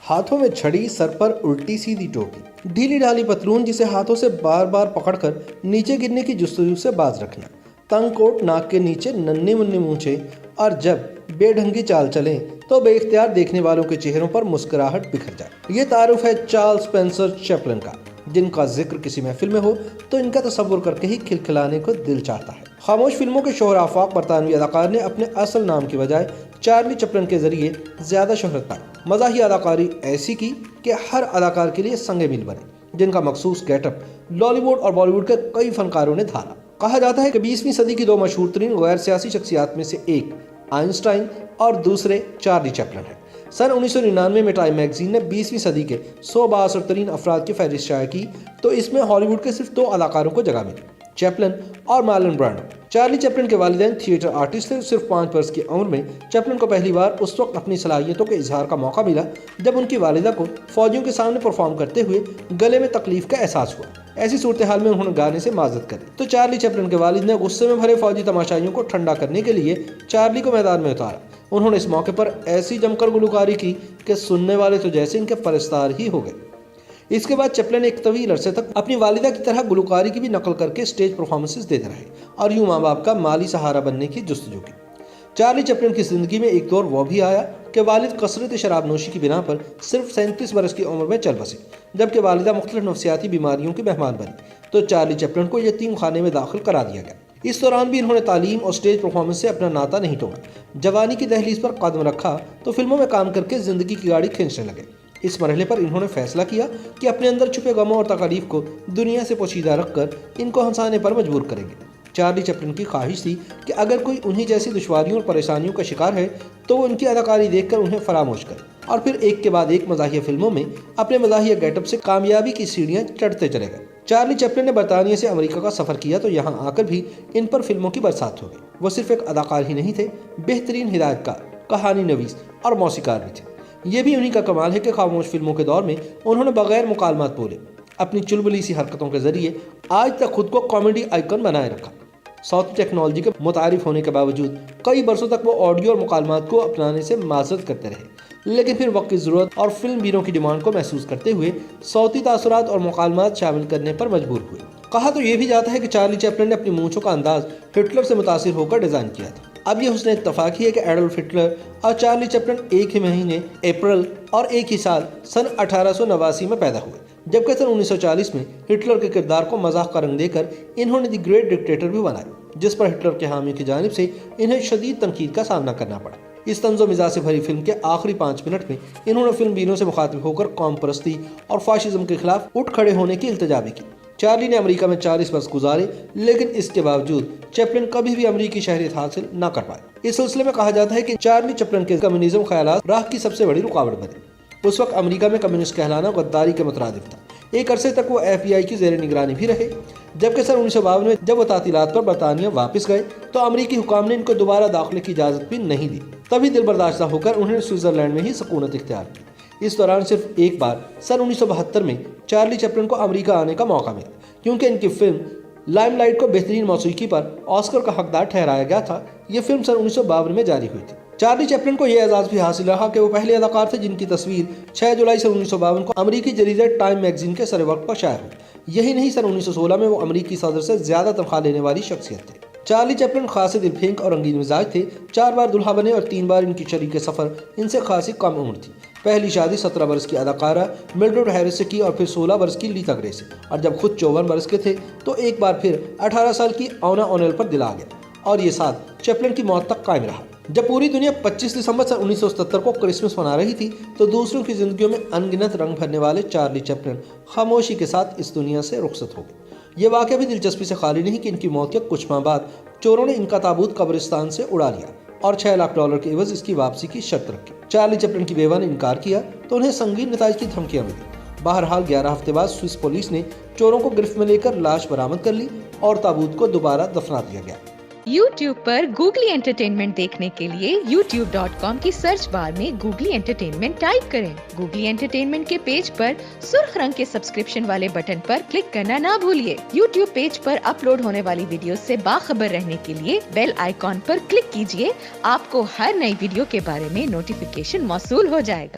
हाथों में छड़ी, सर पर उल्टी सीधी टोपी, ढीली ढाली पतलून जिसे हाथों से बार बार पकड़कर नीचे गिरने की जुस्तजू से बाज रखना, तंग कोट, नाक के नीचे नन्ही मुन्नी मूछे, और जब बेढंगी चाल चले तो बेइख्तियार देखने वालों के चेहरों पर मुस्कुराहट बिखर जाए। ये तारुफ है चार्ल्स स्पेंसर चैपलिन का, जिनका जिक्र किसी महफिल में हो तो इनका तस्वुर करके ही खिलखिलाने को दिल चाहता है। खामोश फिल्मों के शोहर आफाक बरतानवी अदाकार ने अपने असल नाम की बजाय चार्ली चैपलिन के जरिए ज्यादा शोहरत पाई। मज़ाही अदाकारी ऐसी की कि हर अदाकार के लिए संगे मिल बने, जिनका मखसूस गेटअप लॉलीवुड और बॉलीवुड के कई फनकारों ने धारा। कहा जाता है कि 20वीं सदी की दो मशहूर तरीन गैर सियासी शख्सियात में से एक आइंस्टाइन और दूसरे चार्ली चैपलिन है। सन 1999 में टाइम मैगजीन ने 20वीं सदी के 100 बाअसर तरीन अफराद की फहरिस्त शाया की तो इसमें हॉलीवुड के सिर्फ दो अदाकारों को जगह मिली, चैपलिन और मार्लन ब्रांडो। चार्ली चैपलिन के वालिदैन थिएटर आर्टिस्ट थे। सिर्फ 5 वर्ष की उम्र में चैपलिन को पहली बार उस वक्त अपनी सलाहियतों के इजहार का मौका मिला जब उनकी वालिदा को फौजियों के सामने परफॉर्म करते हुए गले में तकलीफ का एहसास हुआ। ऐसी सूरत हाल में उन्होंने गाने से माजत करी तो चार्ली चैपलिन के वालिद ने गुस्से में भरे फौजी तमाशाइयों को ठंडा करने के लिए चार्ली को मैदान में उतारा। उन्होंने इस मौके पर ऐसी जमकर गुलकारी की कि सुनने वाले तो जैसे इनके परस्तार ही हो गए। इसके बाद चैपलिन एक तवील अरसे तक अपनी वालिदा की तरह गुलकारी की भी नकल करके स्टेज परफॉर्मेंसेस देते रहे और यूं माँ बाप का माली सहारा बनने की जुस्तजू की। चार्ली चैपलिन की जिंदगी में एक दौर वो भी आया कि वालिद कसरत शराब नोशी की बिना पर सिर्फ 37 बरस की उम्र में चल बसे, जबकि वालिदा मुख्तलिफ नफ्सियाती बीमारियों की मेहमान बनी तो चार्ली चैपलिन को यतीम खाने में दाखिल करा दिया गया। इस दौरान भी इन्होंने तालीम और स्टेज परफॉर्मेंस से अपना नाता नहीं तोड़ा। जवानी की दहलीज पर कदम रखा तो फिल्मों में काम करके जिंदगी की गाड़ी खींचने लगे। इस मरहले पर इन्होंने फैसला किया कि अपने अंदर छुपे गमों और तकलीफ को दुनिया से पोशीदा रखकर इनको हंसाने पर मजबूर करेंगे। चार्ली चैपलिन की ख्वाहिश थी कि अगर कोई उन्हीं जैसी दुश्वारियों और परेशानियों का शिकार है तो वो उनकी अदाकारी देखकर उन्हें फरामोश करे और फिर एक के बाद एक मज़ाहिया फिल्मों में अपने मज़ाहिया गेटअप से कामयाबी की सीढ़ियां चढ़ते चले गए। चार्ली चैपलिन ने बरतानिया से अमेरिका का सफर किया तो यहाँ आकर भी इन पर फिल्मों की बरसात हो गई। वो सिर्फ एक अदाकार ही नहीं थे, बेहतरीन हिदायतकार, कहानी नवीस और मौसीकार भी थे। ये भी उन्हीं का कमाल है कि खामोश फिल्मों के दौर में उन्होंने बगैर मुकालमात बोले अपनी चुलबुली सी हरकतों के जरिए आज तक खुद को कॉमेडी आइकन बनाए रखा। साउथ टेक्नोलॉजी के मुतारिफ होने के बावजूद कई बरसों तक वो ऑडियो और मुकालमात को अपनाने से माजरत करते रहे, लेकिन फिर वक्त की ज़रूरत और फिल्म बीरों की डिमांड को महसूस करते हुए सौती तासुरात और मुकालमात शामिल करने पर मजबूर हुए। कहा तो ये भी जाता है कि चार्ली चैपलिन ने अपनी मूंछों का अंदाज हिटलर से मुतासिर होकर डिज़ाइन किया था। अब ये हुस्न इत्तफाक ही है कि एडोल्फ हिटलर और चार्ली चैपलिन एक ही महीने अप्रैल और एक ही साल सन 1889 में पैदा हुए, जबकि सन 1940 में हिटलर के किरदार को मजाक का रंग देकर इन्होंने द ग्रेट डिक्टेटर भी बनाया, जिस पर हिटलर के हामी की जानिब से इन्हें शदीद तनकीद का सामना करना पड़ा। इस तंज़ो मिजाज से भरी फिल्म के आखिरी 5 मिनट में इन्होंने फिल्म बीरों से मुखातिब होकर कौम परस्ती और फाशिज्म के खिलाफ उठ खड़े होने की इल्तिजा भी की। चार्ली ने अमेरिका में 40 वर्ष गुजारे, लेकिन इसके बावजूद चैपलिन कभी भी अमेरिकी शहरियत हासिल न कर पाए। इस सिलसिले में कहा जाता है कि चार्ली चैपलिन के कम्युनिज्म ख्यालात राह की सबसे बड़ी रुकावट बने। उस वक्त अमेरिका में कम्युनिस्ट कहलाना गद्दारी के मुतरादिफ था। एक अरसे तक वो FBI की जेर निगरानी भी रहे, जबकि सन 1952 में जब वो तातीलात पर बरतानिया वापस गए तो अमेरिकी हुकाम ने इनको दोबारा दाखिले की इजाज़त भी नहीं दी। तभी दिल बर्दाश्त होकर उन्होंने स्विट्जरलैंड में ही सकूनत इख्तियार की। इस दौरान सिर्फ एक बार सन 1972 में चार्ली चैपलिन को अमेरिका आने का मौका मिला, क्योंकि इनकी फिल्म लाइमलाइट को बेहतरीन मौसीकी पर ऑस्कर का हकदार ठहराया गया था। ये फिल्म सन 1952 में जारी हुई थी। चार्ली चैपलिन को यह एजाज़ भी हासिल रहा कि वो पहले अदाकार थे जिनकी तस्वीर 6 जुलाई सन 1952 को अमेरिकी जरीदे टाइम मैगजीन के सरवक्त पर शाया हुई। यही नहीं, सन 1916 में वो अमेरिकी सदर से ज्यादा तनख्वाह लेने वाली शख्सियत थे। चार्ली चैपलिन खासे दिलफेंक और रंगीन मिजाज थे। 4 बार दुल्हा बने और 3 बार इनकी शरीक सफ़र इनसे खासी कम उम्र थी। पहली शादी 17 बरस की अदाकारा मिल्ड्रेड हैरिस से की और फिर 16 बरस की लीता ग्रे से, और जब खुद 54 बरस के थे तो एक बार फिर 18 साल की ओना ओनेल पर दिल आ गया और ये साथ चैपलिन की मौत तक कायम रहा। जब पूरी दुनिया 25 दिसंबर सन 1977 को क्रिसमस मना रही थी तो दूसरों की जिंदगियों में अनगिनत रंग भरने वाले चार्ली चैपलिन खामोशी के साथ इस दुनिया से रुखसत हो गए। ये वाक़या भी दिलचस्पी से खाली नहीं कि इनकी मौत के कुछ माह बाद चोरों ने इनका ताबूत कब्रिस्तान से उड़ा लिया और $6 लाख के एवज इसकी वापसी की शर्त रखी। चार्ली चैपलिन की बेवा ने इनकार किया तो उन्हें संगीन नताइज की धमकियां मिली। बहरहाल 11 हफ्ते बाद स्विस पुलिस ने चोरों को गिरफ्त में लेकर लाश बरामद कर ली और ताबूत को दोबारा दफना दिया गया। YouTube पर गूगली एंटरटेनमेंट देखने के लिए youtube.com की सर्च बार में गूगली एंटरटेनमेंट टाइप करें। गूगली एंटरटेनमेंट के पेज पर सुर्ख रंग के सब्सक्रिप्शन वाले बटन पर क्लिक करना ना भूलिए। YouTube पेज पर अपलोड होने वाली वीडियो से बाखबर रहने के लिए बेल आइकॉन पर क्लिक कीजिए। आपको हर नई वीडियो के बारे में नोटिफिकेशन मौसूल हो जाएगा।